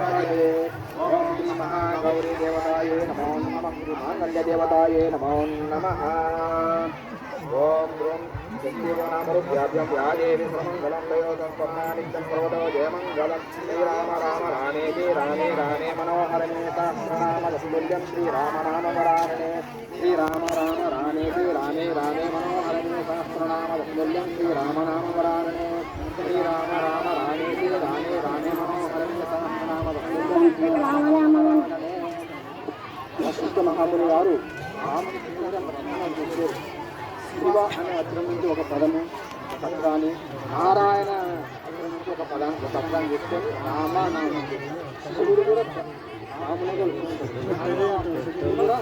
ओम श्री महागौरी देवताये नमो नमः श्री मांगल्य देवताये नमो नमः ओम देवी सर्वमंगलं दयोतं स्वप्नानित्यं सर्वतो जयमंगलं श्रीराम राम राणे राणे राणे मनोहरणे सहस्रनामस्तुल्यं श्रीराम नाम वराणे श्रीराम राम राणे राणे राणे मनोहरणे सहस्रनामस्तुल्यं श्रीराम नाम वराणे श्रीराम राम राणे राणे राणे मनोहरणे सहस्रनामस्तुल्यं श्रीराम नाम वराणे वशिष्ठ महामुनि वाరు శివ అనే అక్షరం నుంచి ఒక పదము పత్రాన్ని నారాయణ అక్షరం నుంచి ఒక పత్రాన్ని తీసుకొని రామ నామ శివుడు కూడా రామునిగా కూడా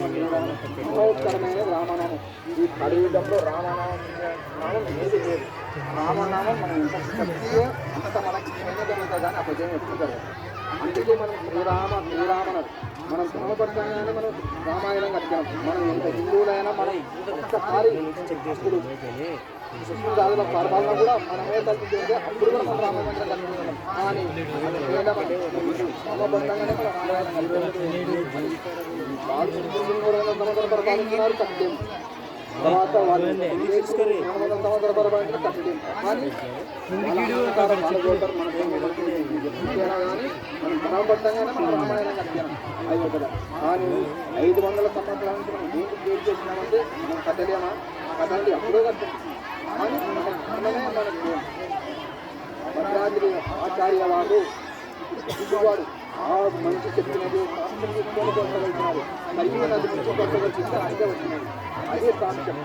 శ్రీరామోత్కరమైన రామనామం ఈ కలియుగంలో రామనామం ఏది లేదు రామనామం మనం ఎంత అంత మనకి జరుగుతుంది కానీ అప్పుడు చెప్తారు అందుకే మనం శ్రీరామనరు మనం ధర్మపరంగానే మనం రామాయణం కట్టాం మనం ఎంత హిందువులైనా మనం ఒక్కసారి ఇప్పుడు రాజుల పరిపాలన కూడా మనమే తగ్గితే అప్పుడు కూడా మనం రామాయణం కట్టుకుంటున్నాం కానీ ధర్మబద్ధంగానే మనం రామాయణం కట్టాం పరిపాలిస్తున్నారు కట్టేం తర్వాత వాళ్ళు సంవత్సర పరిపాలించిన కట్టేం కానీ మనం ధర్మబద్ధంగానే మనం రామాయణం కట్టాం అయోధ్యలో కానీ 500 సంవత్సరాల నుంచి మనం ఏంటి క్రియేట్ చేసినామంటే మనం కట్టలేమా కట్టండి అప్పుడే కట్టాం కానీ మనమే మనకు భద్రాద్రి ఆచార్య వాడు వాడు ఆ మంచి చెప్పినది శాస్త్రం తీసుకొని కొట్టగలిగినారు కలిగి నది నుంచి కొట్టగలిగితే అదే వచ్చినది అదే సాక్ష్యం.